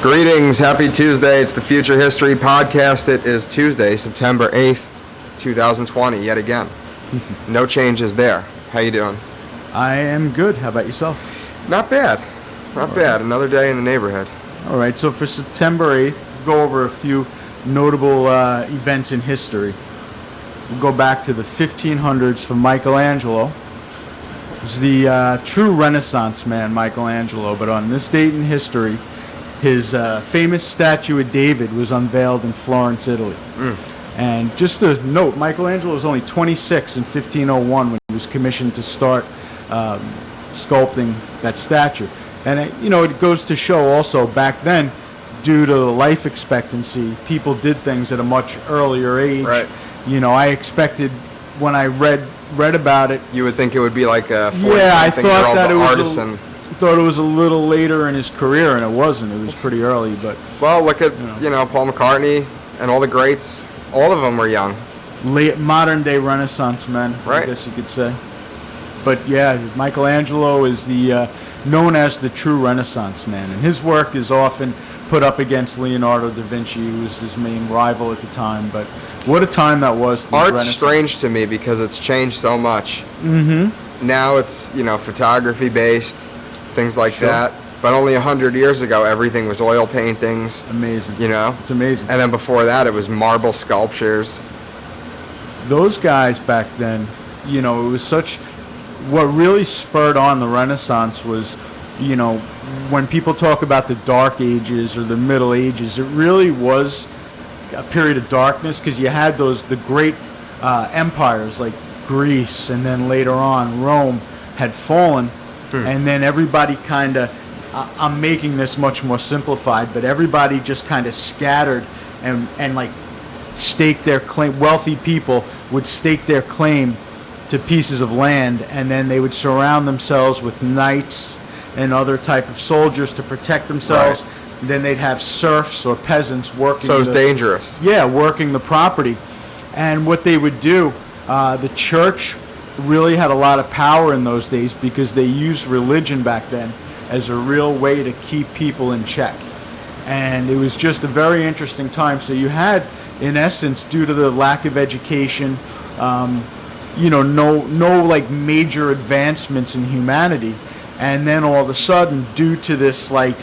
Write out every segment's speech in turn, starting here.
Greetings, happy Tuesday. It's the Future History Podcast. It is Tuesday, September 8th, 2020, yet again. No changes there. How you doing? I am good. How about yourself? Not bad. Not bad. Another day in the neighborhood. All right, so for September 8th, we'll go over a few notable events in history. We'll go back to the 1500s for Michelangelo. It was the true Renaissance man, Michelangelo, but on this date in history, his famous statue of David was unveiled in Florence, Italy. And just to note, Michelangelo was only 26 in 1501 when he was commissioned to start sculpting that statue. And it goes to show also back then, due to the life expectancy, people did things at a much earlier age. Right. I expected when I read about it. You would think it would be like a 40-something I thought that it was artisan. Thought it was a little later in his career, and it wasn't. It was pretty early, but Well, look at, Paul McCartney and all the greats. All of them were young. late modern day Renaissance men, Right. I guess you could say. But yeah, Michelangelo is the known as the true Renaissance man, and his work is often put up against Leonardo da Vinci, who was his main rival at the time. But what a time that was. Art's strange to me because it's changed so much. Mm-hmm. Now it's, photography based, things like that. But only 100 years ago, everything was oil paintings. Amazing. It's amazing. And then before that, it was marble sculptures. Those guys back then, it was such. What really spurred on the Renaissance was, when people talk about the Dark Ages or the Middle Ages, it really was a period of darkness because you had the great empires like Greece, and then later on Rome had fallen, and then everybody kind of, I'm making this much more simplified, but everybody just kind of scattered and like staked their claim. Wealthy people would stake their claim to pieces of land, and then they would surround themselves with knights and other type of soldiers to protect themselves. Right. Then they'd have serfs or peasants working. So it was dangerous. Yeah, working the property. And what they would do, the church really had a lot of power in those days because they used religion back then as a real way to keep people in check. And it was just a very interesting time. So you had, in essence, due to the lack of education, no like major advancements in humanity, and then all of a sudden, due to this like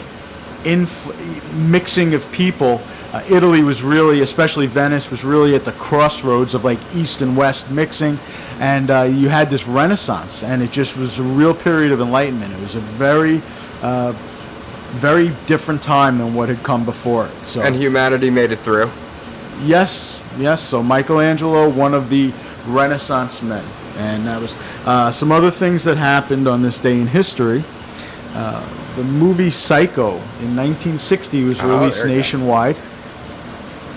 mixing of people, Italy was really, especially Venice, was really at the crossroads of like East and West mixing, and you had this Renaissance, and it just was a real period of enlightenment. It was a very, very different time than what had come before it. So, and humanity made it through. Yes. So Michelangelo, one of the Renaissance men, and that was some other things that happened on this day in history. The movie Psycho in 1960 was released nationwide,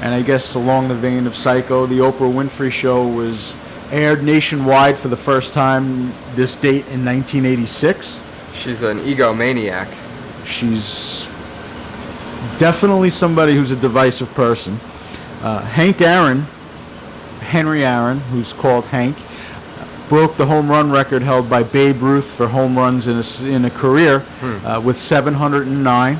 and I guess along the vein of Psycho, the Oprah Winfrey Show was aired nationwide for the first time this date in 1986. She's an egomaniac. She's definitely somebody who's a divisive person. Henry Aaron, who's called Hank, broke the home run record held by Babe Ruth for home runs in a career with 709.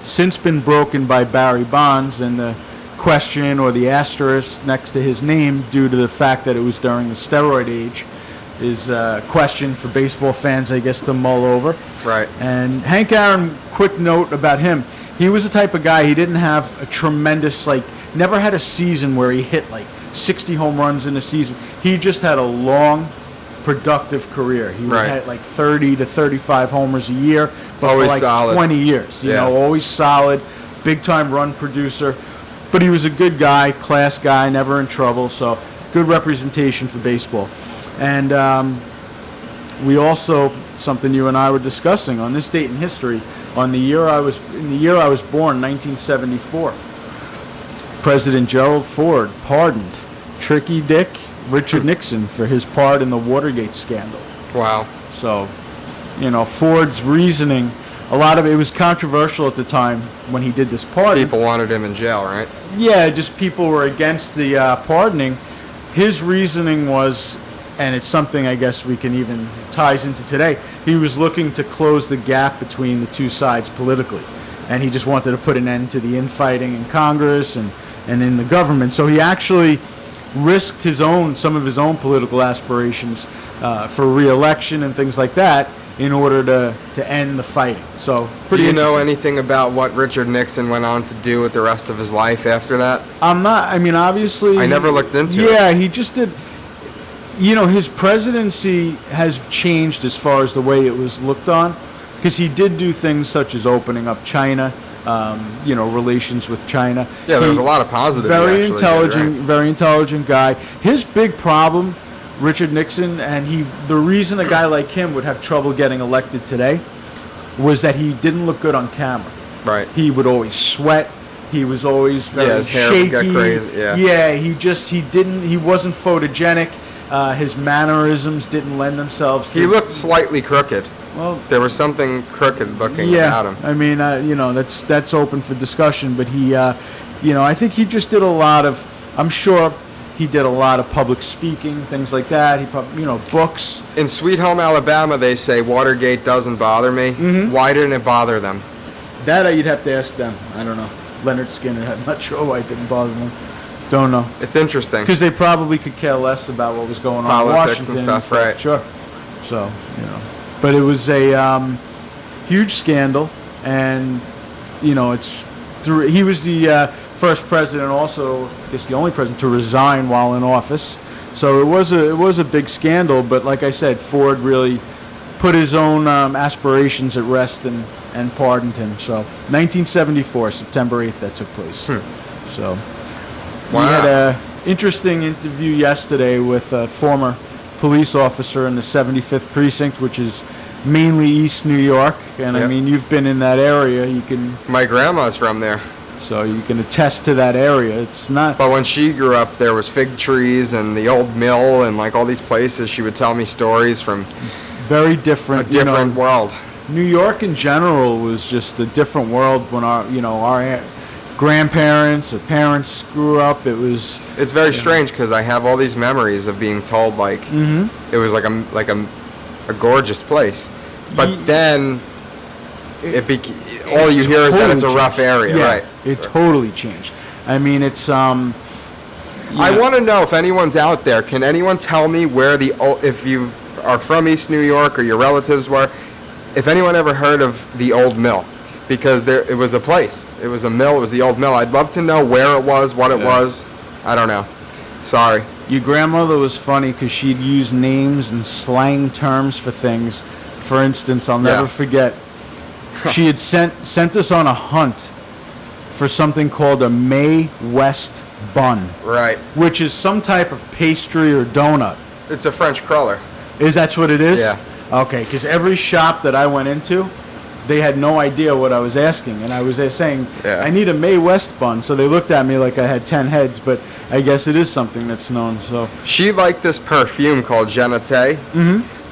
Since been broken by Barry Bonds, and the question or the asterisk next to his name, due to the fact that it was during the steroid age, is a question for baseball fans, I guess, to mull over. Right. And Hank Aaron, quick note about him, he was the type of guy, he didn't have a tremendous, never had a season where he hit 60 home runs in a season. He just had a long, productive career. He would hit 30 to 35 homers a year, but always for solid. 20 years. You know, always solid, big-time run producer. But he was a good guy, class guy, never in trouble, so good representation for baseball. And we also, something you and I were discussing, on this date in history, in the year I was born, 1974, President Gerald Ford pardoned Tricky Dick Richard Nixon for his part in the Watergate scandal. Wow. So, Ford's reasoning, a lot of it was controversial at the time when he did this pardon. People wanted him in jail, right? Yeah, just people were against the pardoning. His reasoning was, and it's something I guess we can even ties into today, he was looking to close the gap between the two sides politically. and he just wanted to put an end to the infighting in Congress and in the government. So he actually risked some of his own political aspirations for re-election and things like that in order to end the fighting. So do you know anything about what Richard Nixon went on to do with the rest of his life after that? Obviously, I never looked into it. Yeah, he just did. His presidency has changed as far as the way it was looked on, because he did do things such as opening up China, relations with China. Yeah, there was a lot of positive. Very intelligent, very intelligent guy. His big problem, Richard Nixon, and the reason a guy like him would have trouble getting elected today was that he didn't look good on camera. Right. He would always sweat. He was always very his hair shaky. would get crazy. Yeah. Yeah, he wasn't photogenic. His mannerisms didn't lend themselves to... He looked slightly crooked. Well, there was something crooked looking about him. I mean, that's open for discussion, but he, I think he just did a lot of, I'm sure he did a lot of public speaking, things like that. He probably, books. In Sweet Home Alabama, they say Watergate doesn't bother me. Mm-hmm. Why didn't it bother them? That you'd have to ask them. I don't know. Leonard Skinner, I'm not sure why it didn't bother them. Don't know. It's interesting. Because they probably could care less about what was going on in Politics Washington. and stuff, right. Sure. So, But it was a huge scandal, and, he was the first president, also, I guess the only president to resign while in office. So it was a big scandal, but like I said, Ford really put his own aspirations at rest and pardoned him. So 1974, September 8th, that took place. So we had an interesting interview yesterday with a former police officer in the 75th Precinct, which is mainly East New York. And Yep. I mean, you've been in that area. My grandma's from there. So you can attest to that area. It's not... But when she grew up, there was fig trees and the old mill and like all these places. She would tell me stories from very different, a different world. New York in general was just a different world when our grandparents or parents grew up. It's very strange because I have all these memories of being told like it was like a gorgeous place, but then all you hear is that it's a rough area, right? It totally changed. I mean, it's I want to know if anyone's out there. Can anyone tell me where if you are from East New York or your relatives were, if anyone ever heard of the old mill? Because it was a place. It was a mill. It was the old mill. I'd love to know where it was, what it was. I don't know. Sorry. Your grandmother was funny because she'd use names and slang terms for things. For instance, I'll never forget, she had sent us on a hunt for something called a May West bun. Right. Which is some type of pastry or donut. It's a French cruller. That's what it is? Yeah. Okay, because every shop that I went into, they had no idea what I was asking. And I was saying, I need a May West bun. So they looked at me like I had 10 heads, but I guess it is something that's known. So she liked this perfume called Genete,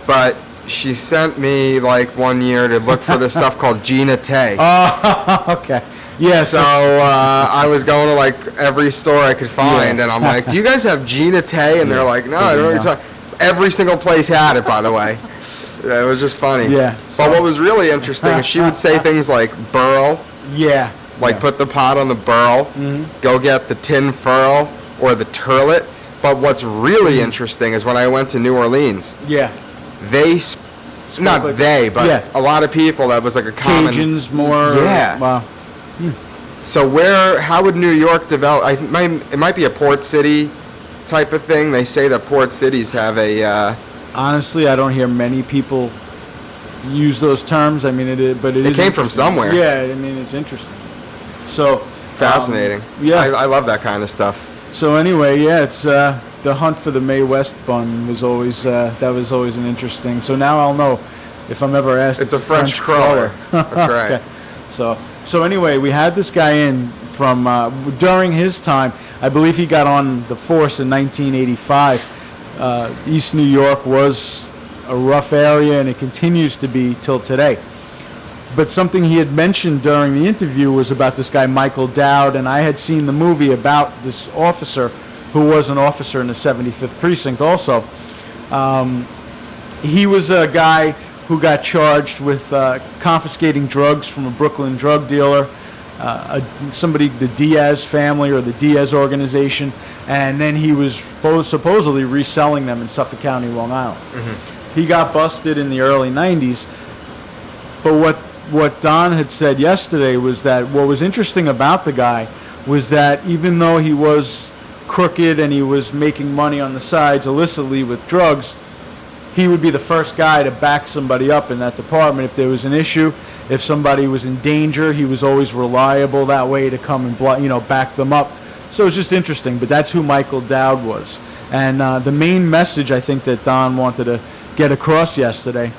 but she sent me like one year to look for this stuff called Genete. Oh, okay. Yeah. So I was going to like every store I could find, and I'm like, "Do you guys have Genete?" And they're like, "No, I don't know what you're talking." Every single place had it, by the way. It was just funny. Yeah. But what was really interesting is she would say things like burl. Yeah. Like put the pot on the burl, go get the tin furl or the turlet. But what's really interesting is when I went to New Orleans. Yeah. But a lot of people, that was like a common... Cajuns more. Yeah. Wow. So how would New York develop? It might be a port city type of thing. They say that port cities have a... Honestly, I don't hear many people use those terms. I mean, it came from somewhere. Yeah, I mean, it's interesting. So fascinating. I love that kind of stuff. So anyway, it's the hunt for the May West bun was always an interesting. So now I'll know if I'm ever asked. It's a French cruller. That's right. Okay. So anyway, we had this guy in from during his time. I believe he got on the force in 1985. East New York was a rough area, and it continues to be till today. But something he had mentioned during the interview was about this guy, Michael Dowd, and I had seen the movie about this officer who was an officer in the 75th Precinct also. He was a guy who got charged with confiscating drugs from a Brooklyn drug dealer, somebody, the Diaz family or the Diaz organization, and then he was supposedly reselling them in Suffolk County, Long Island. He got busted in the early 90s, but what Don had said yesterday was that what was interesting about the guy was that even though he was crooked and he was making money on the sides illicitly with drugs, he would be the first guy to back somebody up in that department if there was an issue. If somebody was in danger, he was always reliable that way to come and back them up. So it's just interesting, but that's who Michael Dowd was. And the main message I think that Don wanted to get across yesterday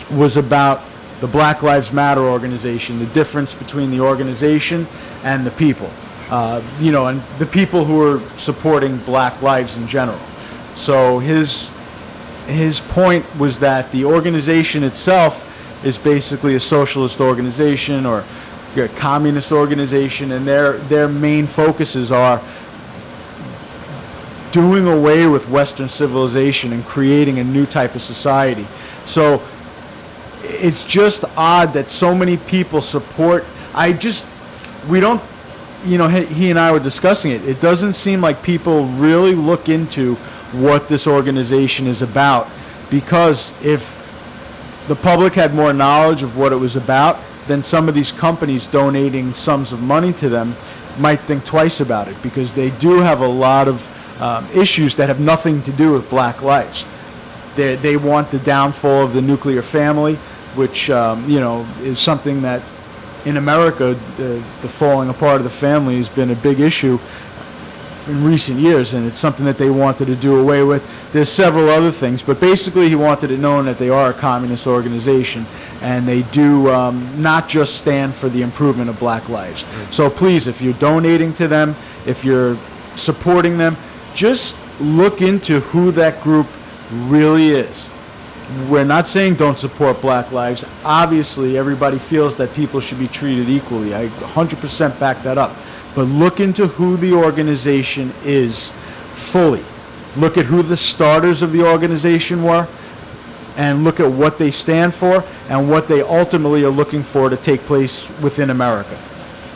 was about the Black Lives Matter organization, the difference between the organization and the people, and the people who are supporting black lives in general. So his point was that the organization itself is basically a socialist organization or a communist organization, and their main focuses are doing away with Western civilization and creating a new type of society. So it's just odd that so many people support. We don't, he and I were discussing it. It doesn't seem like people really look into what this organization is about, because if the public had more knowledge of what it was about, then some of these companies donating sums of money to them might think twice about it, because they do have a lot of issues that have nothing to do with black lives. They want the downfall of the nuclear family, which is something that in America, the falling apart of the family has been a big issue in recent years, and it's something that they wanted to do away with. There's several other things, but basically he wanted it known that they are a communist organization, and they do not just stand for the improvement of black lives. So please, if you're donating to them, if you're supporting them, just look into who that group really is. We're not saying don't support black lives. Obviously, everybody feels that people should be treated equally. I 100% back that up. But look into who the organization is fully. Look at who the starters of the organization were, and look at what they stand for and what they ultimately are looking for to take place within America.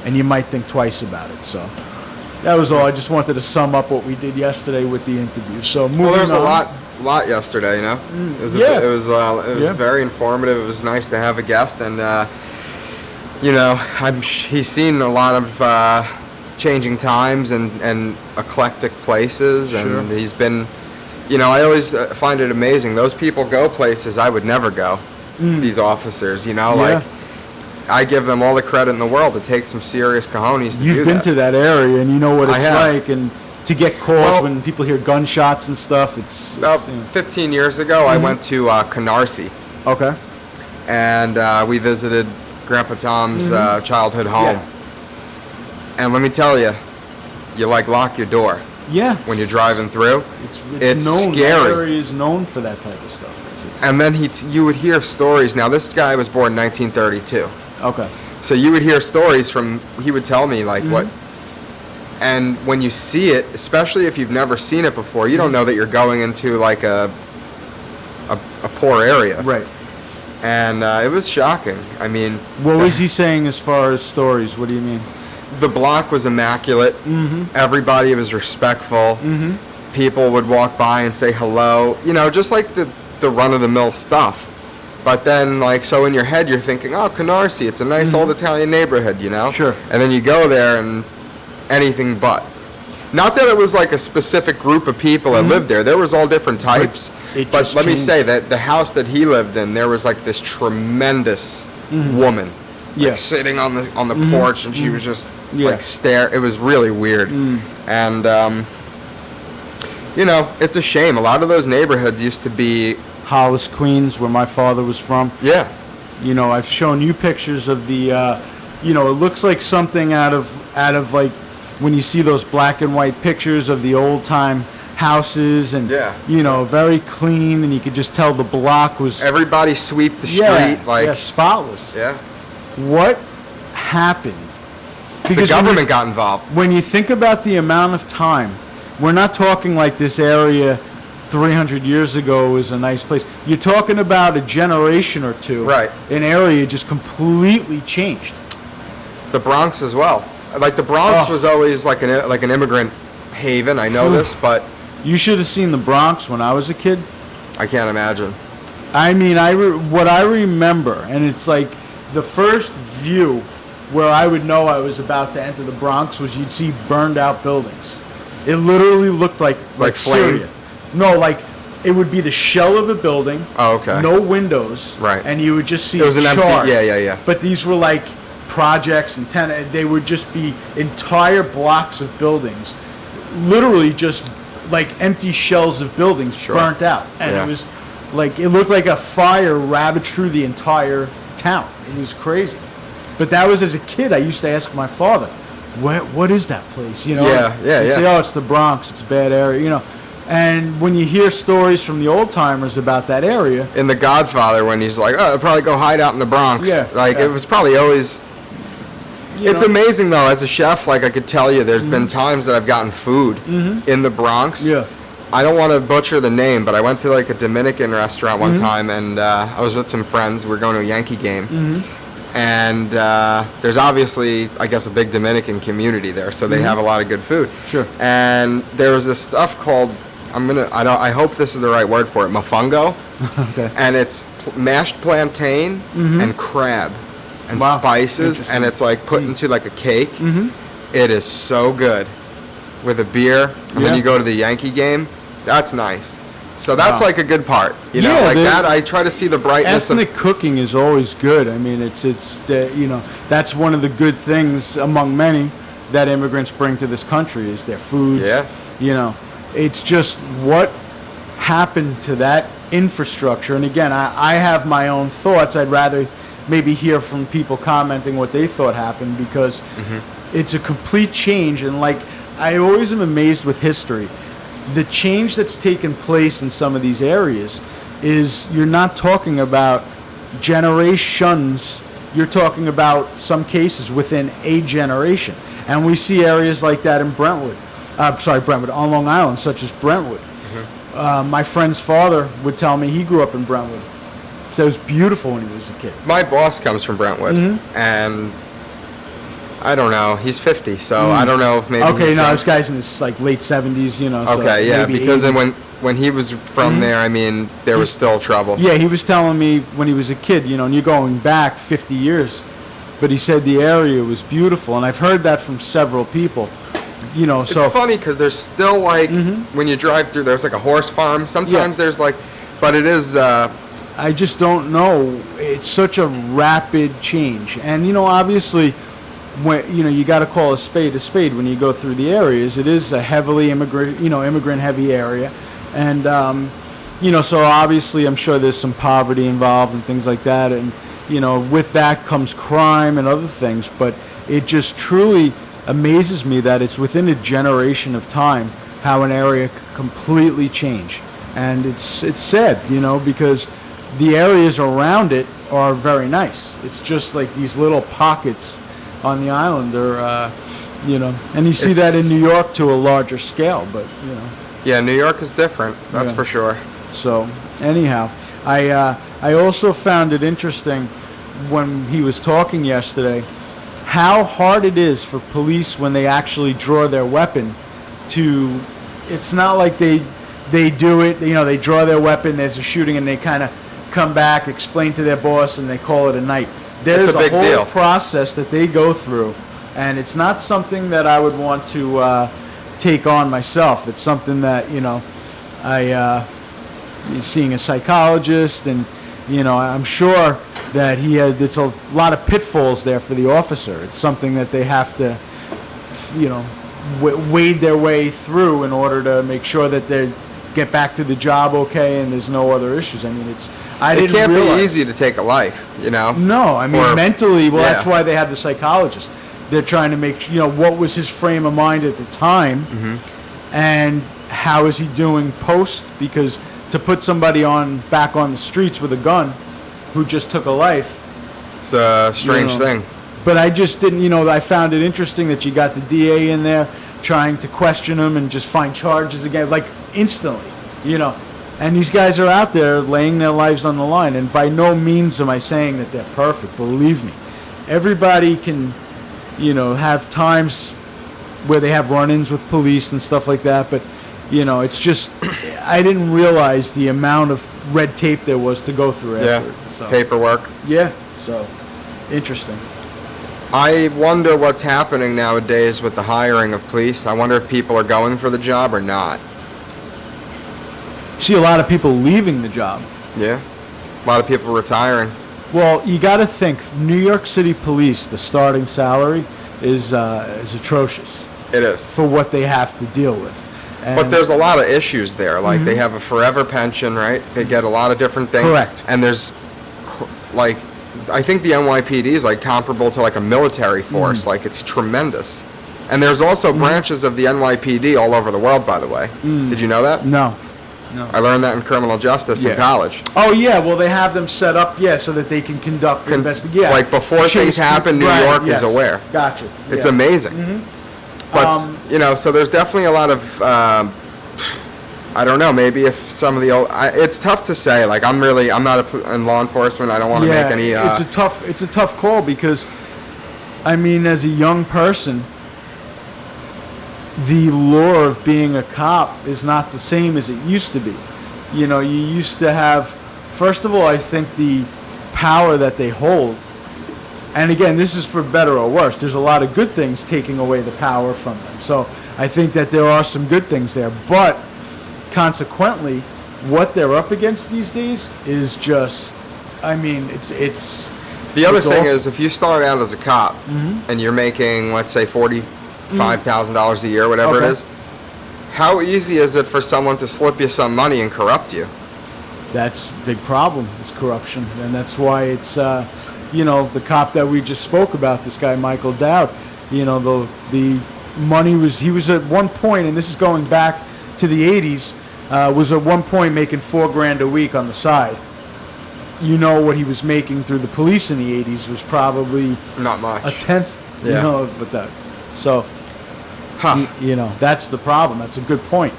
And you might think twice about it. So that was all. I just wanted to sum up what we did yesterday with the interview. So moving on. There's a lot yesterday, It was very informative. It was nice to have a guest, and he's seen a lot of changing times and eclectic places, and he's been, I always find it amazing. Those people go places I would never go. These officers, like I give them all the credit in the world. It takes some serious cojones to do that. You've been to that area, and you know what it's like, and to get calls when people hear gunshots and stuff. It's about 15 years ago, I went to Canarsie. Okay. And we visited Grandpa Tom's childhood home. Yeah. And let me tell you, you lock your door. Yeah. When you're driving through. It's known. scary. That area is known for that type of stuff. And then you would hear stories. Now, this guy was born in 1932. Okay. So you would hear stories he would tell me what. And when you see it, especially if you've never seen it before, you don't know that you're going into a poor area. Right. And it was shocking. I mean, what was he saying as far as stories? What do you mean? The block was immaculate. Everybody was respectful. People would walk by and say hello. Just like the run-of-the-mill stuff. But then, so in your head, you're thinking, oh, Canarsie, it's a nice old Italian neighborhood, Sure. And then you go there and anything but. Not that it was a specific group of people that lived there. There was all different types. But let me say that the house that he lived in, there was this tremendous woman, sitting on the porch, and she was just stare. It was really weird, and it's a shame. A lot of those neighborhoods used to be Hollis, Queens, where my father was from. Yeah. I've shown you pictures of the. It looks like something out of when you see those black and white pictures of the old time houses, and very clean, and you could just tell the block was everybody sweep the street spotless. Yeah. What happened? Because the government got involved. When you think about the amount of time, we're not talking like this area 300 years ago was a nice place. You're talking about a generation or two. Right. An area just completely changed. The Bronx as well. Like the Bronx was always like an immigrant haven. I know this, but You should have seen the Bronx when I was a kid. I can't imagine. I mean, what I remember, and it's like the first view where I would know I was about to enter the Bronx was you'd see burned out buildings. It literally looked like Like flame? Syria. No, like it would be the shell of a building. Oh, okay. No windows. Right. And you would just see It was an empty. charred. Yeah. But these were like projects and they would just be entire blocks of buildings, literally just like empty shells of buildings burnt out, and Yeah. it was like it looked like a fire ravaged through the entire town. It was crazy. But that was as a kid. I used to ask my father, "What is that place?" You know? Yeah. He'd say, "Oh, it's the Bronx. It's a bad area." You know. And when you hear stories from the old timers about that area, In The Godfather, when he's like, "Oh, I'll probably go hide out in the Bronx." Yeah, Like yeah. it was probably always. It's amazing though. As a chef, like I could tell you, there's been times that I've gotten food in the Bronx. Yeah. I don't want to butcher the name, but I went to like a Dominican restaurant one time, and I was with some friends. We were going to a Yankee game, and there's obviously, I guess, a big Dominican community there, so they have a lot of good food. Sure. And there was this stuff called I hope this is the right word for it, mofongo, Okay. and it's mashed plantain and crab and Wow. spices, Interesting. and it's like put into like a cake. It is so good with a beer, and then Yeah. you go to the Yankee game. That's nice. So that's Wow. like a good part, you know, Yeah, like they- that. I try to see the brightness Ethnic cooking is always good. I mean, that's one of the good things among many that immigrants bring to this country is their foods. Yeah. You know, it's just what happened to that infrastructure. And again, I have my own thoughts. I'd rather maybe hear from people commenting what they thought happened because it's a complete change. And like, I always am amazed with history. The change that's taken place in some of these areas is you're not talking about generations, you're talking about some cases within a generation. And we see areas like that in Brentwood, on Long Island, such as Brentwood. My friend's father would tell me he grew up in Brentwood. So it was beautiful when he was a kid. My boss comes from Brentwood, and I don't know. He's 50, so I don't know if maybe. Okay, he's no, got- this guy's in his like late 70s, you know. So Okay, yeah, maybe because 80. then when he was from there, I mean, there was still trouble. Yeah, he was telling me when he was a kid, you know, and you're going back 50 years. But he said the area was beautiful, and I've heard that from several people. You know, It's so funny because there's still like when you drive through, there's like a horse farm. Sometimes there's like, but it is. I just don't know. It's such a rapid change, and you know, obviously, when you got to call a spade when you go through the areas. It is a heavily immigrant heavy area, and so obviously, I'm sure there's some poverty involved and things like that, and with that comes crime and other things. But it just truly amazes me that it's within a generation of time how an area could completely change, and it's sad, because the areas around it are very nice. It's just like these little pockets on the island are, and you see that in New York to a larger scale, but Yeah, New York is different. That's Yeah. for sure. So anyhow, I also found it interesting when he was talking yesterday how hard it is for police when they actually draw their weapon to. It's not like they do it. They draw their weapon. There's a shooting, and they kind of come back, explain to their boss, and they call it a night. There's It's a big whole deal. process that they go through, and it's not something that I would want to take on myself. It's something that seeing a psychologist, and I'm sure that it's a lot of pitfalls there for the officer. It's something that they have to wade their way through in order to make sure that they get back to the job okay and there's no other issues. I mean, It can't be easy to take a life, No, I mean, Or- mentally, well, that's yeah. why they have the psychologist. They're trying to make, what was his frame of mind at the time, and how is he doing post? Because to put somebody back on the streets with a gun, who just took a life. It's a strange thing. But I just didn't, I found it interesting that you got the DA in there trying to question him and just find charges again, like instantly. You know, and these guys are out there laying their lives on the line. And by no means am I saying that they're perfect. Believe me, everybody can, have times where they have run-ins with police and stuff like that. But it's just I didn't realize the amount of red tape there was to go through after. So. Paperwork. Yeah, so interesting. I wonder what's happening nowadays with the hiring of police. I wonder if people are going for the job or not. See a lot of people leaving the job. Yeah, a lot of people retiring. Well, you got to think, New York City Police, the starting salary is atrocious. It is. For what they have to deal with. And but there's a lot of issues there. Like, they have a forever pension, right? They get a lot of different things. Correct. And there's, like, I think the NYPD is, like, comparable to, like, a military force. Like, it's tremendous. And there's also branches of the NYPD all over the world, by the way. Did you know that? No. I learned that in criminal justice in college. Oh, yeah. Well, they have them set up, so that they can conduct investigation. Like, before things happen, New York is aware. Gotcha. It's amazing. But, so there's definitely a lot of, I don't know, maybe if some of the old, it's tough to say. Like, I'm not in law enforcement. I don't want to make any. It's a tough call because, I mean, as a young person, the lure of being a cop is not the same as it used to be. You used to have, first of all, I think the power that they hold, and again, this is for better or worse. There's a lot of good things taking away the power from them. So I think that there are some good things there. But consequently, what they're up against these days is just, I mean, it's the other thing awful. is, if you start out as a cop and you're making, let's say, $45,000 a year, whatever it is, how easy is it for someone to slip you some money and corrupt you? That's a big problem, is corruption. And that's why it's, the cop that we just spoke about, this guy Michael Dowd, the money he was at one point, and this is going back to the 80s, was at one point making $4,000 a week on the side. What he was making through the police in the 80s was probably not much, a tenth, of that. So, that's the problem. That's a good point.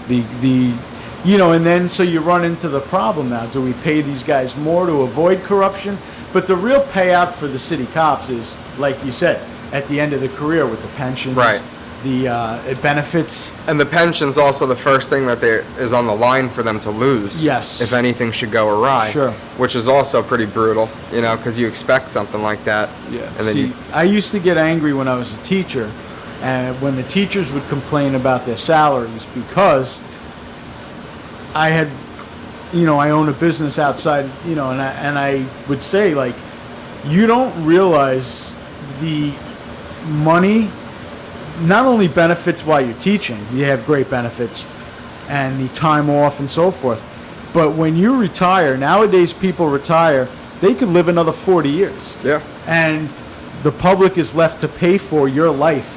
And then so you run into the problem now. Do we pay these guys more to avoid corruption? But the real payout for the city cops is, like you said, at the end of the career with the pensions, right? The benefits. And the pension's also the first thing that is on the line for them to lose. Yes. If anything should go awry. Sure. Which is also pretty brutal, because you expect something like that. Yeah. And then I used to get angry when I was a teacher, and when the teachers would complain about their salaries because I had, I own a business outside, and I would say, like, you don't realize the money not only benefits while you're teaching, you have great benefits, and the time off and so forth, but when you retire, nowadays people retire, they could live another 40 years. Yeah. And the public is left to pay for your life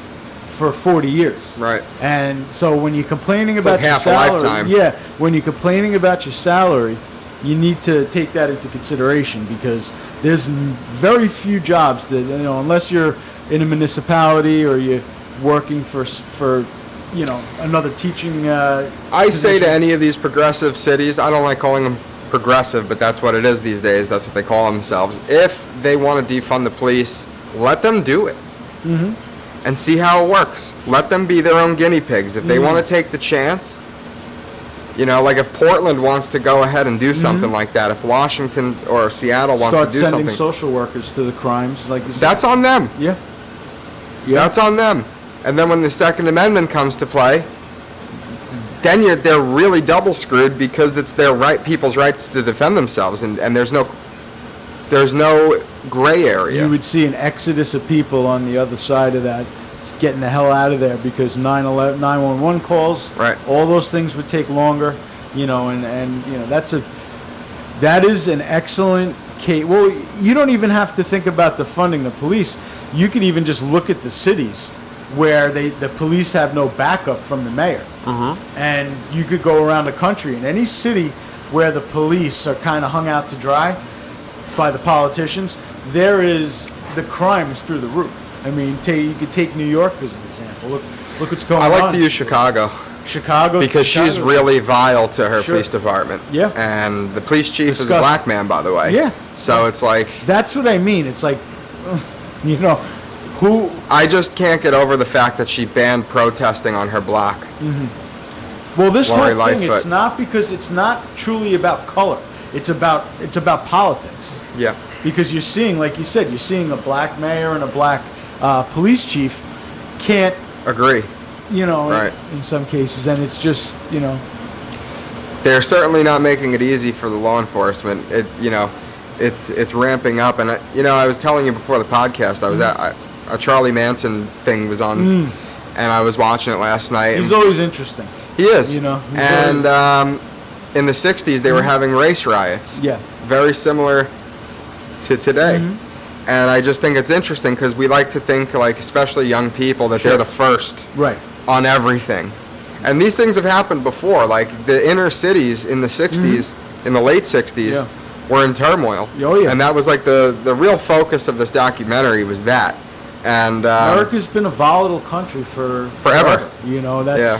for 40 years. Right. And so when you're complaining about your half salary, a lifetime. yeah, when you're complaining about your salary, you need to take that into consideration because there's very few jobs that, unless you're in a municipality or you're working for another teaching I say to any of these progressive cities, I don't like calling them progressive, but that's what it is these days. That's what they call themselves. If they want to defund the police, let them do it. And see how it works. Let them be their own guinea pigs. If they want to take the chance, like if Portland wants to go ahead and do something like that, if Washington or Seattle wants to do start sending something, social workers to the crimes, like you said. That's on them. Yeah. That's on them. And then when the Second Amendment comes to play, then they're really double screwed because it's their people's rights to defend themselves, and there's no gray area. You would see an exodus of people on the other side of that, getting the hell out of there because 911 calls, right? All those things would take longer, and that is an excellent case. Well, you don't even have to think about defunding the police. You could even just look at the cities where the police have no backup from the mayor. And you could go around the country in any city where the police are kind of hung out to dry by the politicians, the crime is through the roof. I mean, you could take New York as an example. Look what's going on. I like to use Chicago. Chicago. Because she's really vile to her Sure. police department. Yeah. And the police chief is a Disgusting. black man, by the way. Yeah. So it's like, That's what I mean. It's like, you know, who? I just can't get over the fact that she banned protesting on her block. Well, this Lori whole thing, Lightfoot. it's not because it's not truly about color. It's about politics. Yeah. Because you're seeing, like you said, you're seeing a black mayor and a black police chief can't, Agree. you know, Right. in some cases, and it's just, you know, They're certainly not making it easy for the law enforcement. It's ramping up, and I was telling you before the podcast, I was at a Charlie Manson thing was on, and I was watching it last night. he's and always interesting. he is, you know, he's and in the '60s they were having race riots. Yeah. Very similar to today. And I just think it's interesting because we like to think, like, especially young people, that Sure. they're the first Right. on everything. And these things have happened before. Like the inner cities in the 60s, in the late 60s, Yeah. were in turmoil. Oh, yeah. And that was like the real focus of this documentary was that. And America's been a volatile country for Forever. You know, that's yeah,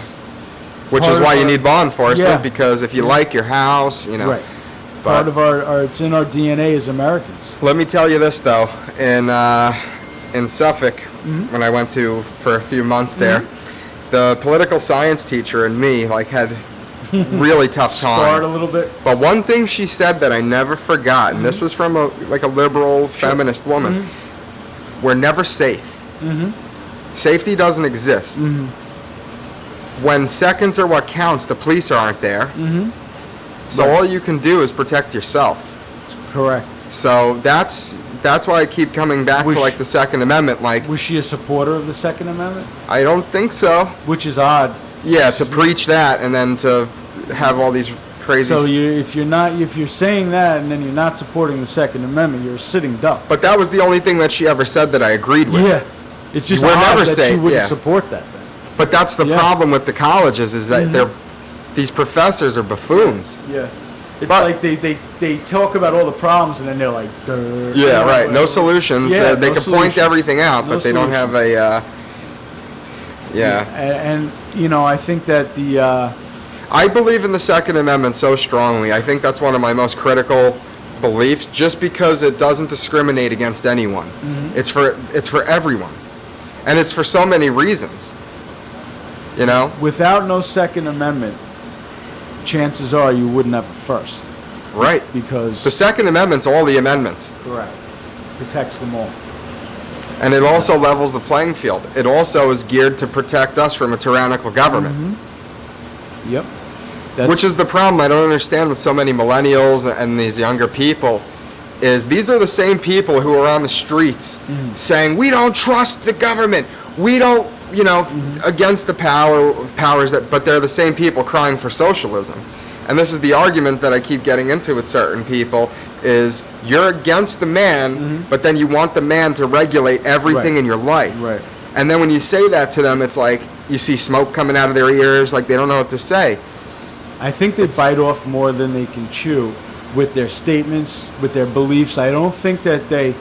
which part is of why you our- need law enforcement, Yeah. because if you like your house, right. But Part of our it's in our DNA as Americans. let me tell you this though, in Suffolk, when I went to for a few months there, the political science teacher and me had really tough Scarred a time. little bit. But one thing she said that I never forgot, and this was from a liberal feminist woman, we're never safe. Safety doesn't exist. When seconds are what counts, the police aren't there. So all you can do is protect yourself. Correct. So that's why I keep coming back Was to she- the Second Amendment. Was she a supporter of the Second Amendment? I don't think so. Which is odd. Yeah, to preach that and then to have all these crazy. So if you're saying that and then you're not supporting the Second Amendment, you're a sitting duck. But that was the only thing that she ever said that I agreed with. Yeah. It's just We're odd never that she safe, wouldn't yeah. support that then. But that's the Yeah. problem with the colleges is that these professors are buffoons. Yeah. It's But- like they talk about all the problems and then they're like, "Durr," you Yeah, know, right. No solutions. Yeah, They no can point solution. everything out, No but they don't have a. Yeah. And you know, I think that the I believe in the Second Amendment so strongly. I think that's one of my most critical beliefs, just because it doesn't discriminate against anyone. It's for everyone, and it's for so many reasons. You know. without no Second Amendment, chances are you wouldn't have a first Right. because The Second Amendment's all the amendments, correct protects them all. and it also levels the playing field. It also is geared to protect us from a tyrannical government. Yep. Which is the problem I don't understand with so many millennials and these younger people, is these are the same people who are on the streets saying, we don't trust the government, we don't, against the powers that, but they're the same people crying for socialism. And this is the argument that I keep getting into with certain people, is you're against the man, but then you want the man to regulate everything Right. in your life. Right. And then when you say that to them, it's like you see smoke coming out of their ears, like they don't know what to say. I think they bite off more than they can chew with their statements, with their beliefs. I don't think that they,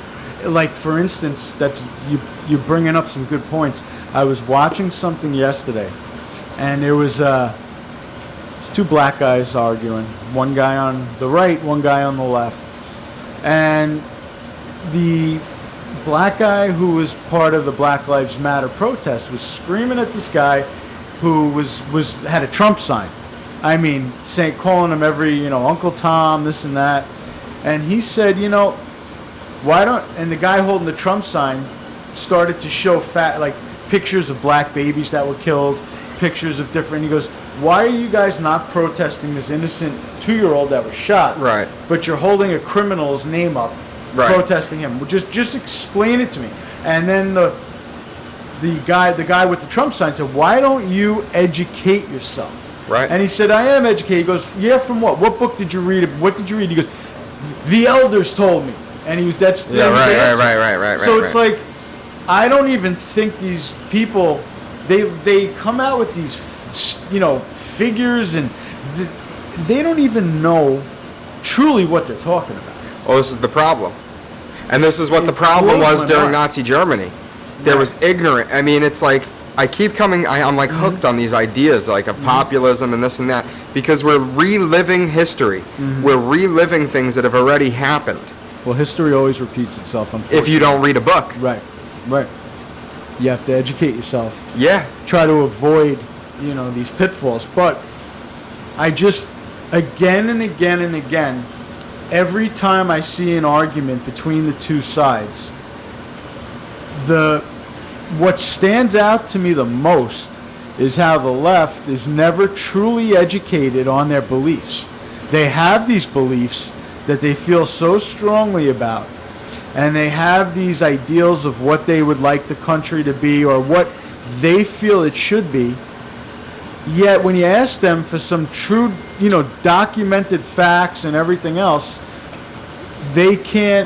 like for instance, that's you're bringing up some good points. I was watching something yesterday, and there was two black guys arguing. One guy on the right, one guy on the left, and the black guy who was part of the Black Lives Matter protest was screaming at this guy who had a Trump sign. I mean, calling him every, Uncle Tom, this and that. And he said, why don't, and the guy holding the Trump sign started to show pictures of black babies that were killed, pictures of different, he goes, why are you guys not protesting this innocent 2-year-old that was shot? Right. But you're holding a criminal's name up, Right. protesting him. Just explain it to me. And then the guy with the Trump sign said, why don't you educate yourself? Right. And he said, I am educated. He goes, yeah, from what? What book did you read? What did you read? He goes, the elders told me. And that's Yeah, that was the answer. right. So it's like, I don't even think these people, they come out with these, figures, and they don't even know truly what they're talking about. Well, this is the problem. And this is what the It problem blows was my during mind. Nazi Germany. There was ignorant. I mean, it's like, I keep coming. I'm like hooked on these ideas, like of populism and this and that, because we're reliving history. We're reliving things that have already happened. Well, history always repeats itself, unfortunately. If you don't read a book. Right. You have to educate yourself. Yeah. Try to avoid, these pitfalls. But I just, again and again and again, every time I see an argument between the two sides, what stands out to me the most is how the left is never truly educated on their beliefs. They have these beliefs that they feel so strongly about, and they have these ideals of what they would like the country to be or what they feel it should be. Yet when you ask them for some true, documented facts and everything else, they can't